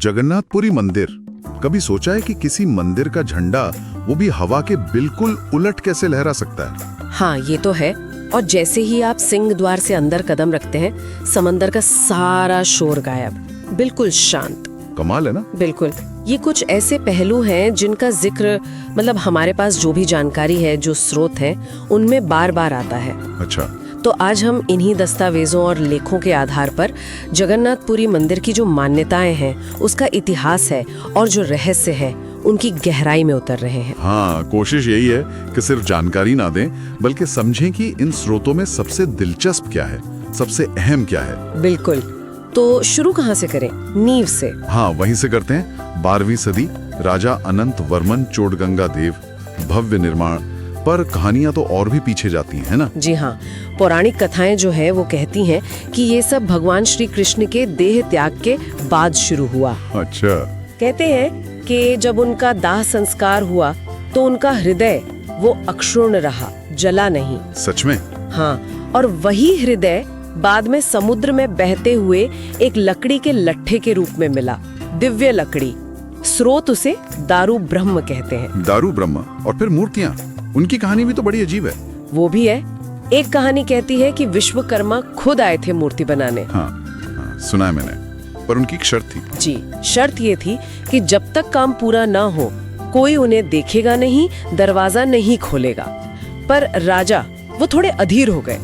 जगन्नाथपुरी मंदिर, कभी सोचा है कि किसी मंदिर का झंडा वो भी हवा के बिल्कुल उलट कैसे लहरा सकता है? हाँ, ये तो है। और जैसे ही आप सिंह द्वार से अंदर कदम रखते हैं, समंदर का सारा शोर गायब, बिल्कुल शांत। कमाल है ना? बिल्कुल। ये कुछ ऐसे पहलू हैं जिनका जिक्र मतलब हमारे पास जो भी जानकारी है, जो स्रोत हैं, उनमें बार बार आता है। अच्छा। तो आज हम इन्हीं दस्तावेजों और लेखों के आधार पर जगन्नाथपुरी मंदिर की जो मान्यताएं हैं, उसका इतिहास है और जो रहस्य है, उनकी गहराई में उतर रहे हैं। हाँ, कोशिश यही है कि सिर्फ जानकारी ना दें, बल्कि समझें कि इन स्रोतों में सबसे दिलचस्प क्या है, सबसे अहम क्या है। बिल्कुल। तो शुरू कहाँ से करें? नींव से। हाँ, वहीं से करते हैं। 12वीं सदी, राजा अनंत वर्मन चोडगंगा देव, भव्य निर्माण। पर कहानियां तो और भी पीछे जाती हैं, है ना? जी हाँ, पौराणिक कथाएं जो है वो कहती हैं कि ये सब भगवान श्री कृष्ण के देह त्याग के बाद शुरू हुआ। अच्छा। कहते हैं कि जब उनका दाह संस्कार हुआ तो उनका हृदय वो अक्षुण्ण रहा, जला नहीं। सच में? हाँ, और वही हृदय बाद में समुद्र में बहते हुए एक लकड़ी के लट्ठे के रूप में मिला, दिव्य लकड़ी। स्रोत उसे दारू ब्रह्म कहते हैं। दारू ब्रह्म। और फिर मूर्तियां, उनकी कहानी भी तो बड़ी अजीब है। वो भी है। एक कहानी कहती है कि विश्वकर्मा खुद आए थे मूर्ति बनाने। हाँ, सुना है मैंने। पर उनकी एक शर्त थी। जी, शर्त ये थी कि जब तक काम पूरा ना हो, कोई उन्हें देखेगा नहीं, दरवाजा नहीं खोलेगा। पर राजा वो थोड़े अधीर हो गए।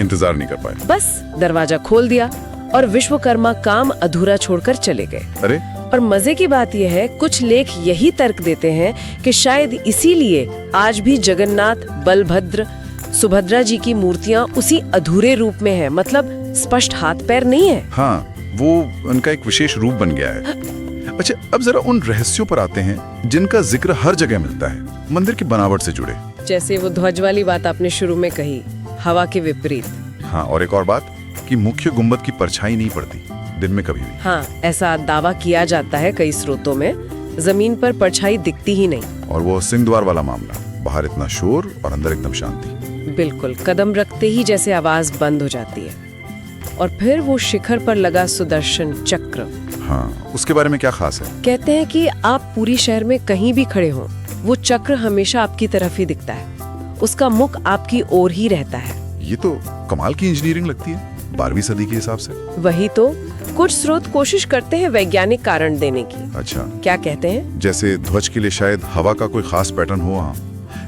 इंतजार नहीं कर पाए। बस दरवाजा खोल दिया और विश्वकर्मा काम अधूरा छोड़कर चले गए। अरे! और मजे की बात यह है, कुछ लेख यही तर्क देते हैं कि शायद इसीलिए आज भी जगन्नाथ, बलभद्र, सुभद्रा जी की मूर्तियां उसी अधूरे रूप में है, मतलब स्पष्ट हाथ पैर नहीं है। हाँ, वो उनका एक विशेष रूप बन गया है। अच्छा, अब जरा उन रहस्यों पर आते हैं जिनका जिक्र हर जगह मिलता है, मंदिर की बनावट से जुड़े। जैसे वो ध्वज वाली बात आपने शुरू में कही, हवा के विपरीत। हाँ, और एक और बात कि मुख्य गुम्बद की परछाई नहीं पड़ती दिन में कभी भी। हाँ, ऐसा दावा किया जाता है कई स्रोतों में। जमीन पर परछाई दिखती ही नहीं। और वो सिंह द्वार वाला मामला, बाहर इतना शोर और अंदर एकदम शांति। बिल्कुल, कदम रखते ही जैसे आवाज बंद हो जाती है। और फिर वो शिखर पर लगा सुदर्शन चक्र। हाँ, उसके बारे में क्या खास है? कहते हैं कि आप पूरी शहर में कहीं भी खड़े हों, वो चक्र हमेशा आपकी तरफ ही दिखता है। उसका मुख आपकी ओर ही रहता है। ये तो कमाल की इंजीनियरिंग लगती है 12वीं सदी के हिसाब से। वही तो। कुछ स्रोत कोशिश करते हैं वैज्ञानिक कारण देने की। अच्छा। क्या कहते हैं? जैसे ध्वज के लिए शायद हवा का कोई खास पैटर्न हो, हाँ,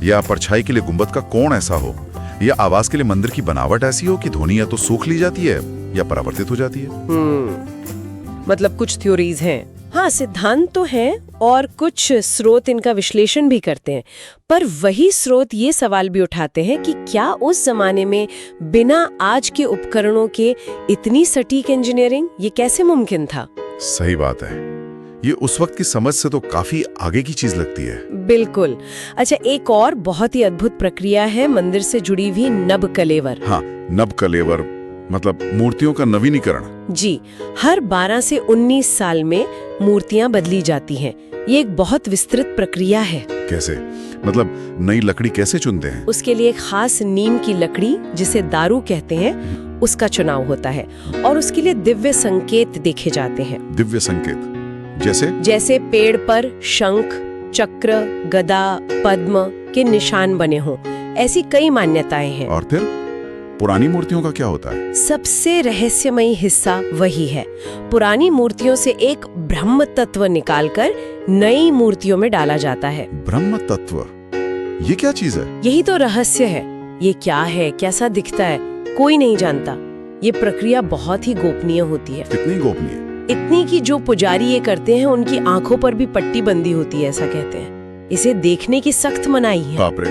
या परछाई के लिए गुंबद का कोण ऐसा हो, या आवाज के लिए मंदिर की बनावट ऐसी हो कि ध्वनि या तो सोख ली जाती है या परावर्तित हो जाती है। मतलब कुछ थ्योरीज हैं। हाँ, सिद्धांत तो हैं और कुछ स्रोत इनका विश्लेषण भी करते हैं। पर वही स्रोत ये सवाल भी उठाते हैं कि क्या उस जमाने में बिना आज के उपकरणों के इतनी सटीक इंजीनियरिंग ये कैसे मुमकिन था? सही बात है। ये उस वक्त की समझ से तो काफी आगे की चीज लगती है। बिल्कुल। अच्छा, एक और बहुत ही अद्भुत प्रक्रिया है मंदिर से जुड़ी हुई नब कलेवर। हाँ, नब कलेवर मतलब मूर्तियों का नवीनीकरण। जी, हर 12 से 19 साल में मूर्तियां बदली जाती हैं। ये एक बहुत विस्तृत प्रक्रिया है। कैसे? मतलब नई लकड़ी कैसे चुनते हैं? उसके लिए एक खास नीम की लकड़ी, जिसे दारू कहते हैं, उसका चुनाव होता है। और उसके लिए दिव्य संकेत देखे जाते हैं। दिव्य संकेत जैसे पेड़ पर शंख, चक्र, गदा, पद्म के निशान बने हों, ऐसी कई मान्यताएं हैं। और फिर पुरानी मूर्तियों का क्या होता है? सबसे रहस्यमयी हिस्सा वही है। पुरानी मूर्तियों से एक ब्रह्म तत्व निकालकर नई मूर्तियों में डाला जाता है। ब्रह्म तत्व? ये क्या चीज है? यही तो रहस्य है। ये क्या है, कैसा दिखता है, कोई नहीं जानता। ये प्रक्रिया बहुत ही गोपनीय होती है। कितनी गोपनीय? इतनी कि जो पुजारी ये करते हैं उनकी आंखों पर भी पट्टी बंदी होती है, ऐसा कहते हैं। इसे देखने की सख्त मनाही है। बाप रे,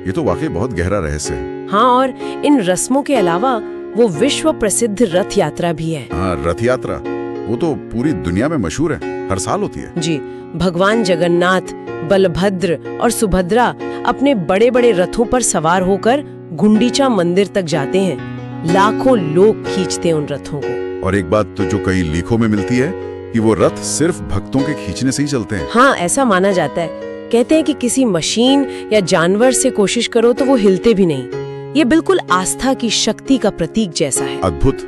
ये तो वाकई बहुत गहरा रहस्य है। हाँ, और इन रस्मों के अलावा वो विश्व प्रसिद्ध रथ यात्रा भी है। हाँ, रथ यात्रा, वो तो पूरी दुनिया में मशहूर है, हर साल होती है। जी, भगवान जगन्नाथ, बलभद्र और सुभद्रा अपने बड़े बड़े रथों पर सवार होकर गुंडीचा मंदिर तक जाते हैं। लाखों लोग खींचते हैं उन रथों को। और एक बात तो जो कई लेखों में मिलती है कि वो रथ सिर्फ भक्तों के खींचने से ही चलते हैं। हाँ, ऐसा माना जाता है। कहते हैं कि किसी मशीन या जानवर से कोशिश करो तो वो हिलते भी नहीं। ये बिल्कुल आस्था की शक्ति का प्रतीक जैसा है। अद्भुत।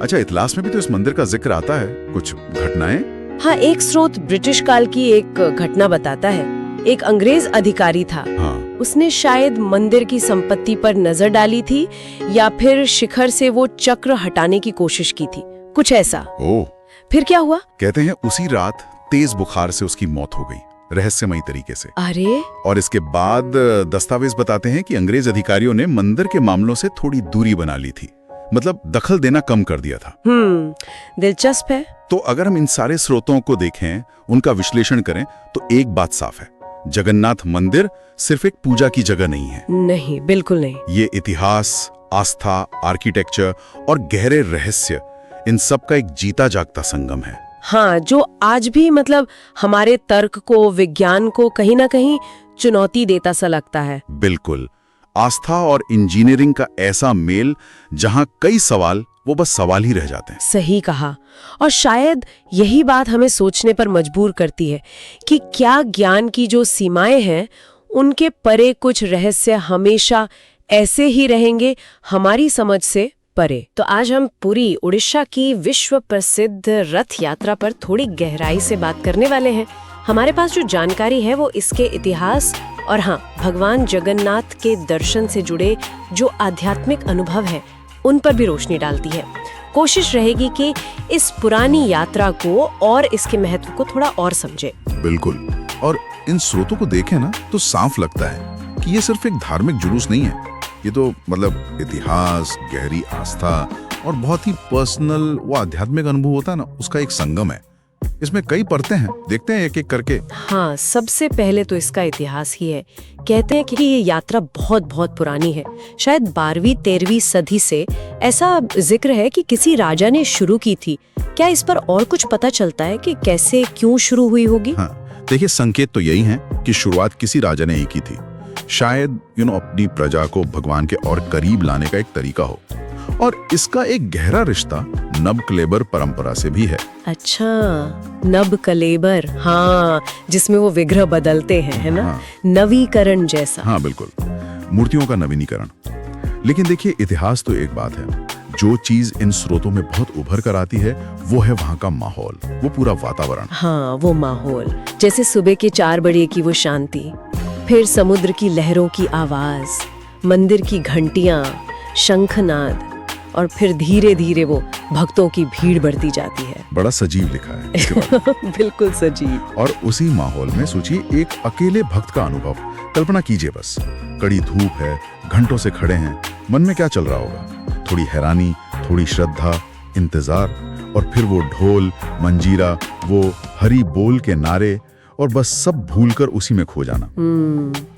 अच्छा, इतिहास में भी तो इस मंदिर का जिक्र आता है, कुछ घटनाएं हाँ, एक स्रोत ब्रिटिश काल की एक घटना बताता है। एक अंग्रेज अधिकारी था। हाँ। उसने शायद मंदिर की संपत्ति पर नजर डाली थी या फिर शिखर से वो चक्र हटाने की कोशिश की थी, कुछ ऐसा। ओह। फिर क्या हुआ? कहते हैं उसी रात तेज बुखार से उसकी मौत हो गई, रहस्यमयी तरीके से। अरे। और इसके बाद दस्तावेज बताते हैं कि अंग्रेज अधिकारियों ने मंदिर के मामलों से थोड़ी दूरी बना ली थी, मतलब दखल देना कम कर दिया था। दिलचस्प है। तो अगर हम इन सारे स्रोतों को देखें, उनका विश्लेषण करें, तो एक बात साफ है, जगन्नाथ मंदिर सिर्फ एक पूजा की जगह नहीं है। नहीं, बिल्कुल नहीं। ये इतिहास, आस्था, आर्किटेक्चर और गहरे रहस्य, इन सब का एक जीता जागता संगम है। हाँ, जो आज भी मतलब हमारे तर्क को, विज्ञान को कहीं ना कहीं चुनौती देता सा लगता है। बिल्कुल, आस्था और इंजीनियरिंग का ऐसा मेल जहां कई सवाल वो बस सवाल ही रह जाते हैं। सही कहा। और शायद यही बात हमें सोचने पर मजबूर करती है कि क्या ज्ञान की जो सीमाएं हैं, उनके परे कुछ रहस्य हमेशा ऐसे ही रहेंगे, हमारी समझ से परे। तो आज हम पूरी उड़ीसा की विश्व प्रसिद्ध रथ यात्रा पर थोड़ी गहराई से बात करने वाले हैं। हमारे पास जो जानकारी है वो इसके इतिहास और हाँ, भगवान जगन्नाथ के दर्शन से जुड़े जो आध्यात्मिक अनुभव है, उन पर भी रोशनी डालती है। कोशिश रहेगी कि इस पुरानी यात्रा को और इसके महत्व को थोड़ा और समझे। बिल्कुल। और इन स्रोतों को देखें ना, तो साफ लगता है कि ये सिर्फ एक धार्मिक जुलूस नहीं है। ये तो मतलब इतिहास, गहरी आस्था और बहुत ही पर्सनल वो आध्यात्मिक अनुभव होता है ना, उसका एक संगम है। इसमें कई परतें हैं, देखते हैं एक एक करके। हाँ, सबसे पहले तो इसका इतिहास ही है। कहते हैं कि ये यात्रा बहुत बहुत पुरानी है, शायद 12वीं-13वीं सदी से ऐसा जिक्र है कि किसी राजा ने शुरू की थी। क्या इस पर और कुछ पता चलता है कि कैसे, क्यों शुरू हुई होगी? हाँ, देखिए संकेत तो यही है कि शुरुआत किसी राजा ने ही की थी। शायद अपनी प्रजा को भगवान के और करीब लाने का एक तरीका हो। और इसका एक गहरा रिश्ता नब कलेबर परंपरा से भी है। अच्छा, नब कलेबर, हाँ, जिसमें वो विग्रह बदलते हैं, है ना? हाँ। नवीकरण जैसा। हाँ बिल्कुल, मूर्तियों का नवीनीकरण। लेकिन देखिए, इतिहास तो एक बात है, जो चीज इन स्रोतों में बहुत उभर कर आती है वो है वहाँ का माहौल, वो पूरा वातावरण। हाँ, वो माहौल, जैसे सुबह के 4 बजे की वो शांति, फिर समुद्र की लहरों की आवाज, मंदिर की घंटियां, शंखनाद, और फिर धीरे धीरे वो भक्तों की भीड़ बढ़ती जाती है। बड़ा सजीव लिखा है इसके बारे में। बिल्कुल सजीव। और उसी माहौल में सोचिए एक अकेले भक्त का अनुभव, कल्पना कीजिए बस, कड़ी धूप है, घंटों से खड़े हैं, मन में क्या चल रहा होगा? थोड़ी हैरानी, थोड़ी श्रद्धा, इंतजार, और फिर वो ढोल, मंजीरा, वो हरि बोल के नारे, और बस सब भूलकर उसी में खो जाना।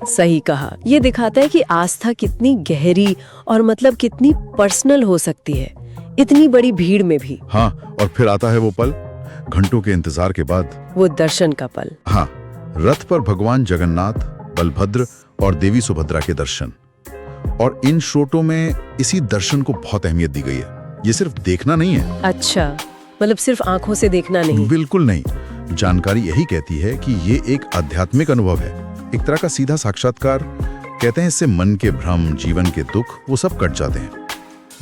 सही कहा। ये दिखाता है कि आस्था कितनी गहरी और मतलब कितनी पर्सनल हो सकती है, इतनी बड़ी भीड़ में भी। हाँ, और फिर आता है वो पल, घंटों के इंतजार के बाद, वो दर्शन का पल। हाँ, रथ पर भगवान जगन्नाथ, बलभद्र और देवी सुभद्रा के दर्शन। और इन स्रोतों में इसी दर्शन को बहुत अहमियत दी गई है। ये सिर्फ देखना नहीं है। अच्छा, मतलब सिर्फ आंखों से देखना नहीं? बिल्कुल नहीं। जानकारी यही कहती है कि ये एक आध्यात्मिक अनुभव है, एक तरह का सीधा साक्षात्कार। कहते हैं इससे मन के भ्रम, जीवन के दुख, वो सब कट जाते हैं।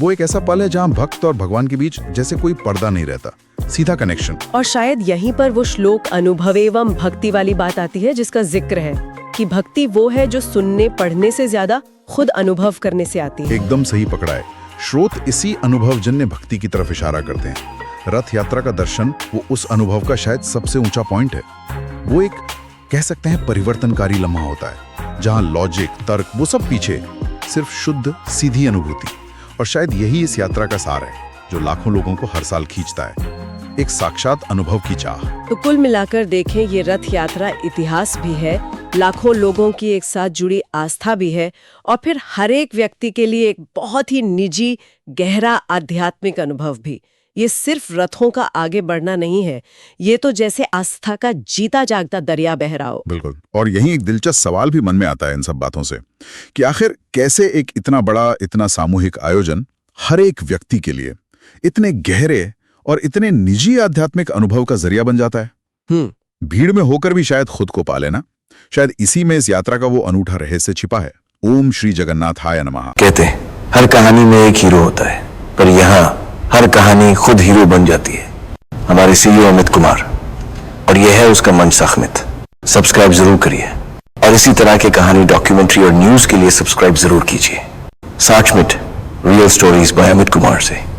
वो एक ऐसा पल है जहां भक्त और भगवान के बीच जैसे कोई पर्दा नहीं रहता, सीधा कनेक्शन। और शायद यहीं पर वो श्लोक अनुभव एवं भक्ति वाली बात आती है, जिसका जिक्र है कि भक्ति वो है जो सुनने पढ़ने से ज्यादा खुद अनुभव करने से आती है। एकदम सही पकड़ा है। स्रोत इसी अनुभवजन्य भक्ति की तरफ इशारा करते हैं। रथ यात्रा का दर्शन वो उस अनुभव का शायद सबसे ऊंचा पॉइंट है। वो एक कह सकते हैं परिवर्तनकारी लम्हा होता है, जहां लॉजिक, तर्क, वो सब पीछे, सिर्फ शुद्ध सीधी अनुभूति। और शायद यही इस यात्रा का सार है, जो लाखों लोगों को हर साल खींचता है, एक साक्षात अनुभव की चाह। तो कुल मिलाकर देखें, ये रथ यात्रा इतिहास भी है, लाखों लोगों की एक साथ जुड़ी आस्था भी है, और फिर हर एक व्यक्ति के लिए एक बहुत ही निजी, गहरा आध्यात्मिक अनुभव भी। ये सिर्फ रथों का आगे बढ़ना नहीं है, ये तो जैसे आस्था का जीता जागता दरिया बह रहा हो। बिल्कुल। और यही एक दिलचस्प सवाल भी मन में आता है इन सब बातों से, कि आखिर कैसे एक इतना बड़ा, इतना सामूहिक आयोजन हर एक व्यक्ति के लिए इतने गहरे और इतने निजी आध्यात्मिक अनुभव का जरिया बन जाता है। भीड़ में होकर भी शायद खुद को पा लेना, शायद इसी में इस यात्रा का वो अनूठा रहस्य छिपा है। ओम श्री जगन्नाथाय नमः। कहते हैं हर कहानी में एक हीरो होता है, पर यहाँ हर कहानी खुद हीरो बन जाती है। हमारे सीईओ अमित कुमार, उसका मंच सखमित। सब्सक्राइब जरूर करिए और इसी तरह के कहानी, डॉक्यूमेंट्री और न्यूज के लिए सब्सक्राइब जरूर कीजिए 60 minute real stories bye Amit Kumar से।